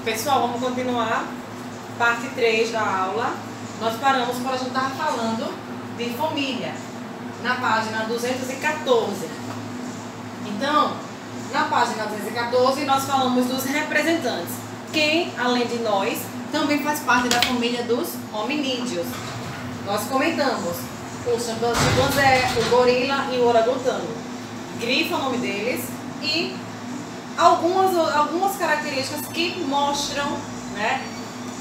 Pessoal, vamos continuar. Parte 3 da aula. Nós paramos quando a gente estava falando de família, na página 214. Então, na página 214, nós falamos dos representantes. Quem, além de nós, também faz parte da família dos hominídeos. Nós comentamos o chimpanzé, o gorila e o orangotango. Grifa o nome deles e algumas características que mostram, né,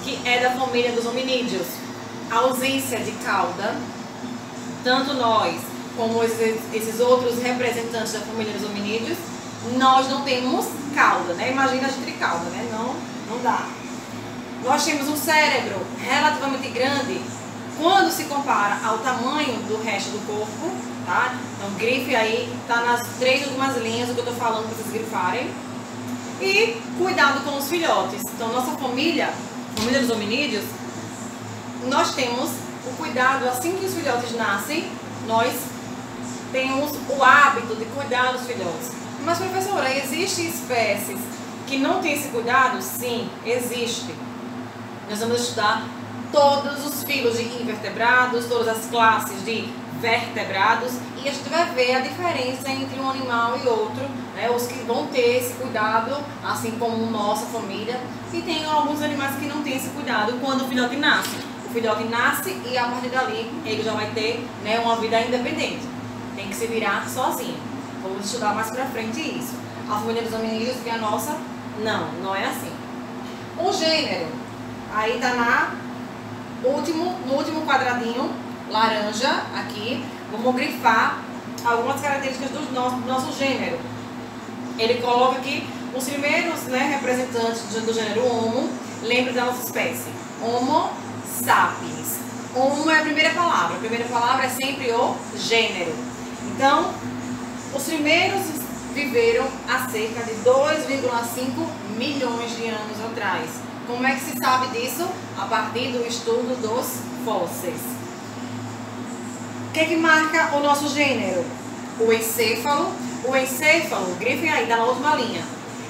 que é da família dos hominídeos. A ausência de cauda, tanto nós como esses outros representantes da família dos hominídeos, nós não temos cauda, né? Imagina a gente ter cauda, né? Não dá. Nós temos um cérebro relativamente grande quando se compara ao tamanho do resto do corpo, tá? Então, grife aí, tá nas 3 últimas linhas do que eu tô falando para vocês grifarem. E cuidado com os filhotes. Então, nossa família dos hominídeos, nós temos o cuidado, assim que os filhotes nascem, nós temos o hábito de cuidar dos filhotes. Mas, professora, existem espécies que não têm esse cuidado? Sim, existe. Nós vamos estudar todos os filos de invertebrados, todas as classes de vertebrados, e a gente vai ver a diferença entre um animal e outro, né? Os que vão ter esse cuidado, assim como nossa família, e tem alguns animais que não têm esse cuidado quando o filhote nasce. O filhote nasce e a partir dali ele já vai ter, né, uma vida independente. Tem que se virar sozinho. Vamos estudar mais pra frente isso. A família dos hominídeos, que é a nossa, não é assim. O gênero, aí tá no último quadradinho, laranja, aqui. Vamos grifar algumas características do nosso gênero. Ele coloca aqui os primeiros, né, representantes do gênero Homo. Lembre da nossa espécie. Homo sapiens. Homo é a primeira palavra. A primeira palavra é sempre o gênero. Então, os primeiros viveram há cerca de 2,5 milhões de anos atrás. Como é que se sabe disso? A partir do estudo dos fósseis. O que é que marca o nosso gênero? O encéfalo. O encéfalo, grifem aí, tá na última linha.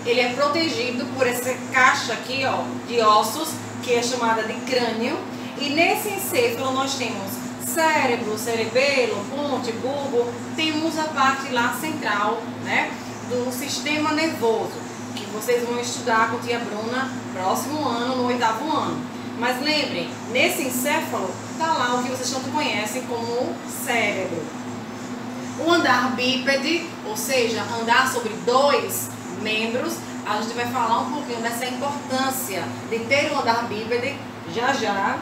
Ele é protegido por essa caixa aqui, ó, de ossos, que é chamada de crânio. E nesse encéfalo nós temos cérebro, cerebelo, ponte, bulbo. Temos a parte lá central, né, do sistema nervoso, que vocês vão estudar com a tia Bruna próximo ano, no 8º ano. Mas lembrem, nesse encéfalo está lá o que vocês tanto conhecem como cérebro. O andar bípede, ou seja, andar sobre 2 membros, a gente vai falar um pouquinho dessa importância de ter um andar bípede já.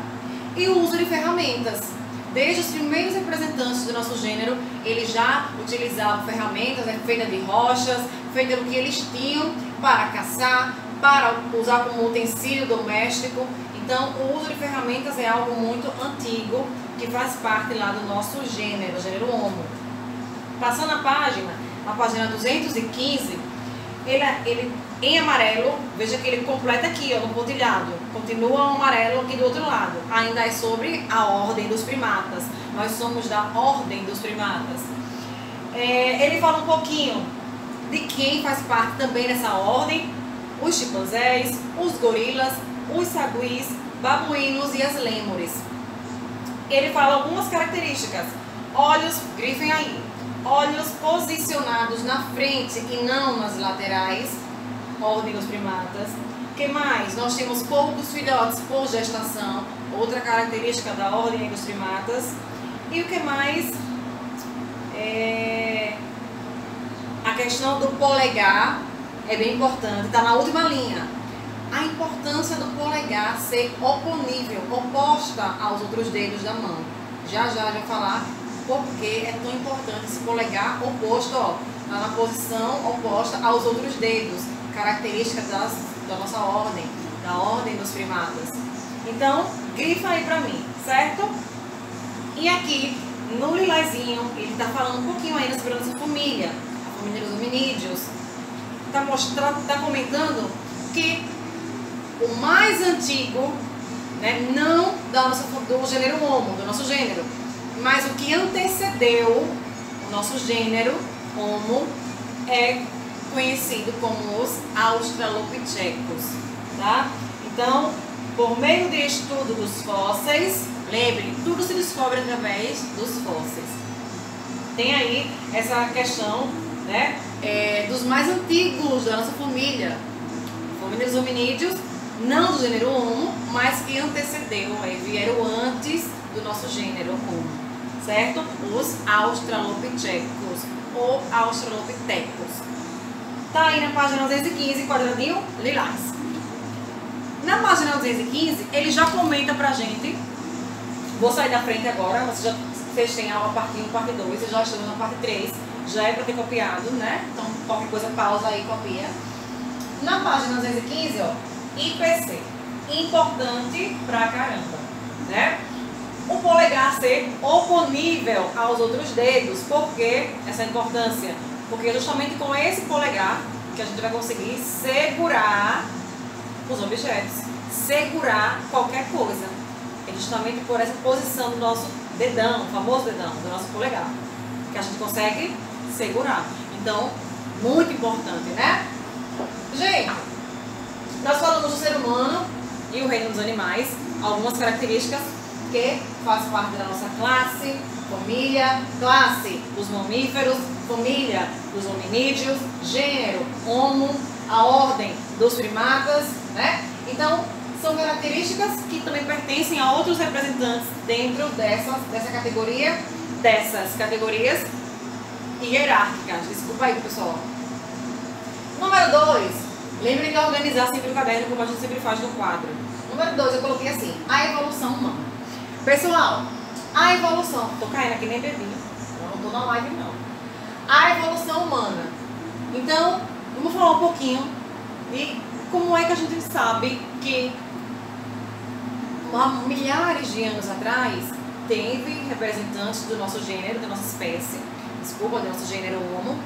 E o uso de ferramentas. Desde os primeiros representantes do nosso gênero, eles já utilizavam ferramentas, né, feitas de rochas, feitas do que eles tinham para caçar, para usar como utensílio doméstico. Então, o uso de ferramentas é algo muito antigo, que faz parte lá do nosso gênero, gênero Homo. Passando a página 215, ele em amarelo, veja que ele completa aqui, ó, no pontilhado. Continua o amarelo aqui do outro lado. Ainda é sobre a ordem dos primatas. Nós somos da ordem dos primatas. Ele fala um pouquinho de quem faz parte também dessa ordem: os chimpanzés, os gorilas, os saguis, babuínos e as lêmures. Ele fala algumas características. Olhos, grifem aí. Olhos posicionados na frente e não nas laterais. Ordem dos primatas. O que mais? Nós temos poucos filhotes por gestação. Outra característica da ordem dos primatas. E o que mais? A questão do polegar é bem importante. Está na última linha. A importância do polegar ser oponível, oposta aos outros dedos da mão. Já vai falar porque é tão importante esse polegar oposto, ó, tá na posição oposta aos outros dedos, característica da nossa ordem, da ordem dos primatas. Então, grifa aí pra mim, certo? E aqui, no lilazinho, ele tá falando um pouquinho ainda sobre a nossa família, a família dos hominídeos. Tá comentando que o mais antigo, né, não do gênero Homo, do nosso gênero, mas o que antecedeu o nosso gênero Homo é conhecido como os australopithecus, tá? Então, por meio de estudo dos fósseis, lembre, tudo se descobre através dos fósseis. Tem aí essa questão, né, dos mais antigos da nossa família. Família dos hominídeos, não do gênero Homo, mas que antecedeu, vieram antes do nosso gênero Homo, certo? Os australopithecus ou australopithecus. Tá aí na página 215, quadradinho lilás. Na página 215, ele já comenta pra gente. Vou sair da frente agora, vocês têm aula parte 1, parte 2, eu já estou na parte 3, já é pra ter copiado, né? Então qualquer coisa pausa aí e copia. Na página 215, ó, IPC, importante pra caramba, né? O polegar ser oponível aos outros dedos. Por que essa importância? Porque justamente com esse polegar que a gente vai conseguir segurar os objetos, segurar qualquer coisa. É justamente por essa posição do nosso dedão, o famoso dedão, do nosso polegar, que a gente consegue segurar. Então, muito importante, né? Gente, nós falamos do ser humano e o reino dos animais, algumas características que fazem parte da nossa classe, família, classe dos mamíferos, família dos hominídeos, gênero Homo, a ordem dos primatas, né? Então, são características que também pertencem a outros representantes dentro dessas categorias hierárquicas. Desculpa aí, pessoal. Número 2. Lembrem de organizar sempre o caderno, como a gente sempre faz no quadro. Número 2, eu coloquei assim, a evolução humana. Pessoal, a evolução... Tô caindo aqui, nem bebi. Eu não tô na live, não. A evolução humana. Então, vamos falar um pouquinho de como é que a gente sabe que há milhares de anos atrás teve representantes do nosso gênero, da nossa espécie, desculpa, do nosso gênero Homo,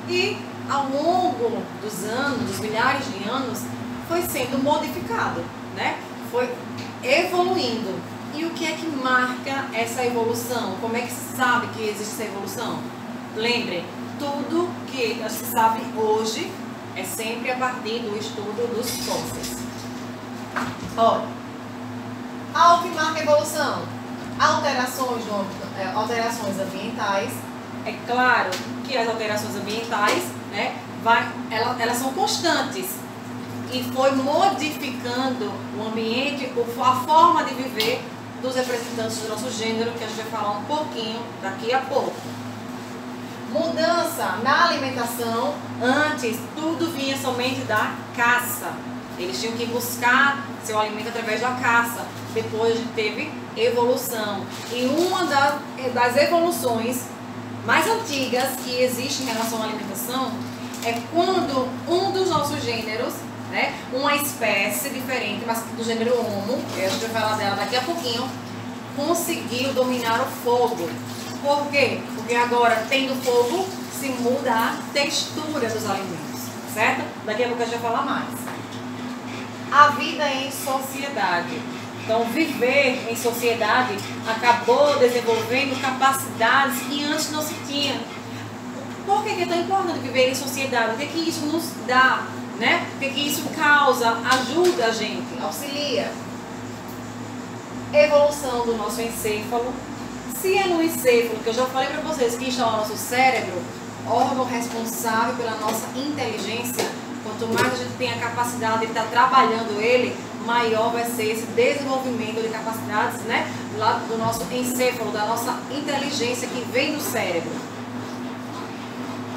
e ao longo dos anos, dos milhares de anos, foi sendo modificado, né? Foi evoluindo. E o que é que marca essa evolução? Como é que se sabe que existe essa evolução? Lembrem, tudo que se sabe hoje é sempre a partir do estudo dos fósseis. Olha, algo que marca a evolução, alterações ambientais. É claro que as alterações ambientais, né, elas são constantes e foi modificando o ambiente, a forma de viver dos representantes do nosso gênero, que a gente vai falar um pouquinho daqui a pouco. Mudança na alimentação. Antes, tudo vinha somente da caça. Eles tinham que buscar seu alimento através da caça. Depois a gente teve evolução. E uma das evoluções mais antigas que existe em relação à alimentação é quando um dos nossos gêneros, né, uma espécie diferente, mas do gênero Homo, que a gente vai falar dela daqui a pouquinho, conseguiu dominar o fogo. Por quê? Porque agora, tendo fogo, se muda a textura dos alimentos, certo? Daqui a pouco a gente vai falar mais. A vida em sociedade. Então, viver em sociedade acabou desenvolvendo capacidades que antes não se tinha. Por que é tão importante viver em sociedade? O que é que isso nos dá? Né? O que é que isso causa? Ajuda a gente, auxilia. Evolução do nosso encéfalo. Se é no encéfalo, que eu já falei para vocês que está o nosso cérebro, órgão responsável pela nossa inteligência, quanto mais a gente tem a capacidade de estar trabalhando ele, maior vai ser esse desenvolvimento de capacidades, né, lá do nosso encéfalo, da nossa inteligência que vem do cérebro.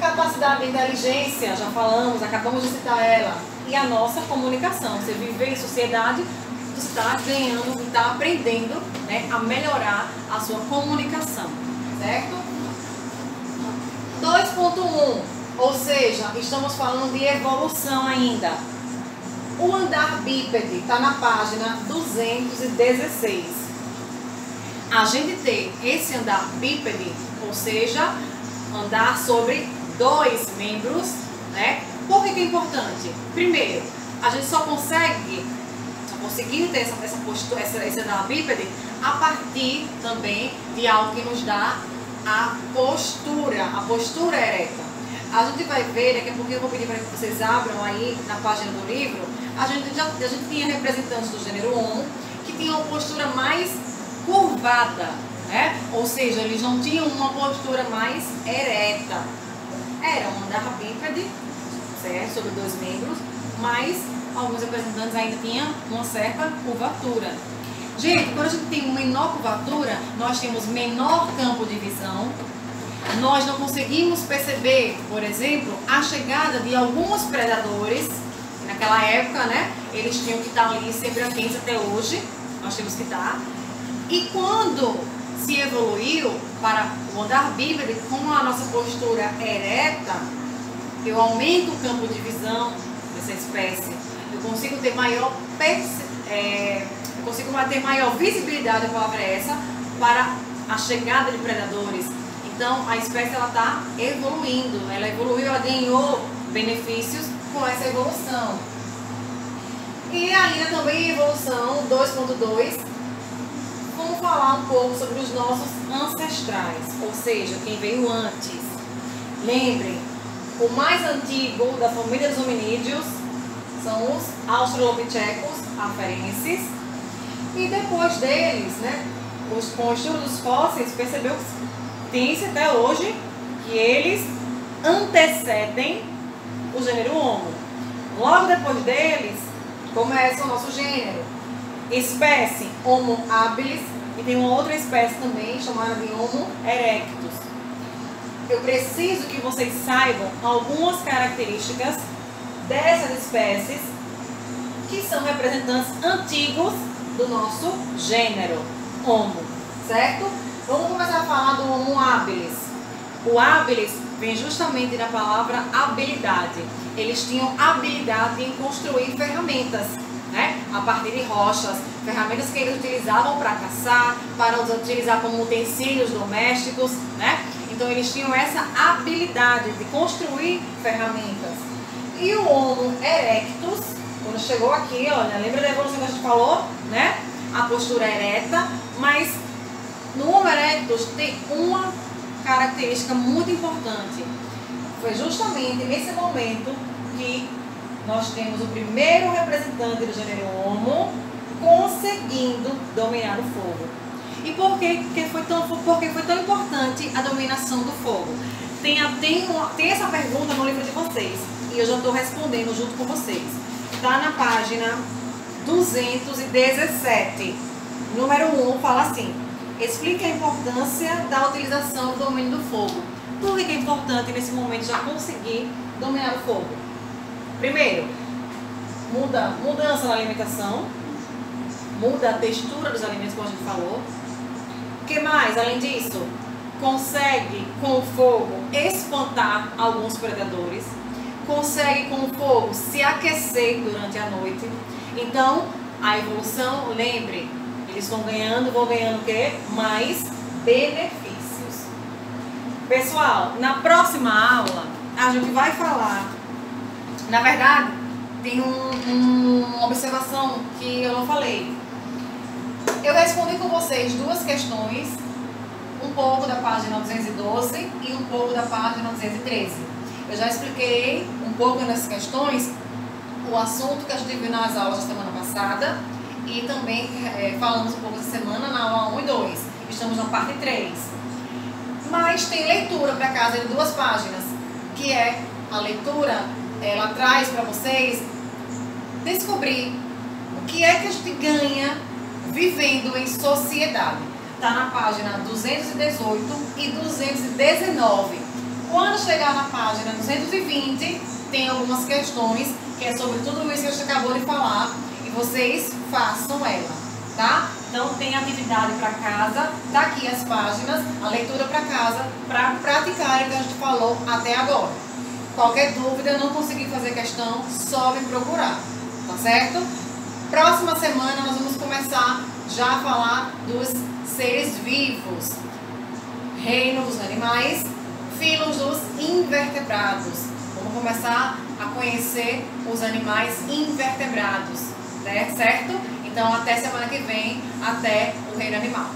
Capacidade de inteligência, já falamos, acabamos de citar ela. E a nossa comunicação. Você viver em sociedade, você está ganhando, está aprendendo, né, a melhorar a sua comunicação, certo? 2.1, ou seja, estamos falando de evolução ainda. O andar bípede está na página 216. A gente tem esse andar bípede, ou seja, andar sobre 2 membros, né? Por que é importante? Primeiro, a gente só conseguiu ter essa postura, esse andar bípede a partir também de algo que nos dá a postura ereta. A gente vai ver, daqui a pouquinho eu vou pedir para que vocês abram aí na página do livro, a gente tinha representantes do gênero Homo que tinham uma postura mais curvada, né? Ou seja, eles não tinham uma postura mais ereta. Era um andar bípede, certo? Sobre 2 membros, mas alguns representantes ainda tinham uma certa curvatura. Gente, quando a gente tem uma menor curvatura, nós temos menor campo de visão. Nós não conseguimos perceber, por exemplo, a chegada de alguns predadores. Naquela época, né? Eles tinham que estar ali sempre atentos até hoje. Nós temos que estar. E quando se evoluiu para o andar bípede, com a nossa postura ereta, eu aumento o campo de visão dessa espécie. Eu consigo ter maior visibilidade, a palavra é essa, para a chegada de predadores. Então, a espécie ela está evoluindo. Ela evoluiu, ela ganhou benefícios com essa evolução. E ainda também evolução 2.2, vamos falar um pouco sobre os nossos ancestrais, ou seja, quem veio antes. Lembrem, o mais antigo da família dos hominídeos são os australopithecus afarenses. E depois deles, né, com o estudo dos fósseis, percebeu que tem-se até hoje que eles antecedem o gênero Homo. Logo depois deles, começa o nosso gênero. Espécie Homo habilis, e tem uma outra espécie também chamada de Homo erectus. Eu preciso que vocês saibam algumas características dessas espécies que são representantes antigos do nosso gênero Homo, certo? Vamos começar a falar do Homo habilis. O habilis vem justamente da palavra habilidade. Eles tinham habilidade em construir ferramentas, né? A partir de rochas, ferramentas que eles utilizavam para caçar, para utilizar como utensílios domésticos, né? Então eles tinham essa habilidade de construir ferramentas. E o Homo erectus, quando chegou aqui, olha, lembra da evolução que a gente falou, né? A postura ereta, mas no Homo erectus tem uma característica muito importante. Foi justamente nesse momento que nós temos o primeiro representante do gênero Homo conseguindo dominar o fogo. E por que foi tão importante a dominação do fogo? Tem essa pergunta no livro de vocês e eu já estou respondendo junto com vocês. Está na página 217. Número 1 fala assim: explique a importância da utilização do domínio do fogo. Por que é importante nesse momento já conseguir dominar o fogo? Primeiro, mudança na alimentação, muda a textura dos alimentos, como a gente falou. O que mais? Além disso, consegue com o fogo espantar alguns predadores, consegue com o fogo se aquecer durante a noite. Então, a evolução, lembre, eles vão ganhando o quê? Mais benefícios. Pessoal, na próxima aula, a gente vai falar, na verdade, tem uma observação que eu não falei. Eu respondi com vocês 2 questões, um pouco da página 212 e um pouco da página 213. Eu já expliquei um pouco nessas questões o assunto que a gente viu nas aulas da semana passada e também falamos um pouco essa semana na aula 1 e 2. Estamos na parte 3. Mas tem leitura para casa de 2 páginas, que é a leitura, ela traz para vocês descobrir o que é que a gente ganha vivendo em sociedade. Está na página 218 e 219. Quando chegar na página 220, tem algumas questões que é sobre tudo isso que a gente acabou de falar e vocês façam ela, tá? Então tem atividade para casa, tá aqui as páginas, a leitura para casa, para praticar o que a gente falou até agora. Qualquer dúvida, não consegui fazer questão, só me procurar, tá certo? Próxima semana nós vamos começar já a falar dos seres vivos, reino dos animais, filos dos invertebrados. Vamos começar a conhecer os animais invertebrados, né? Certo? Então até semana que vem, até o reino animal.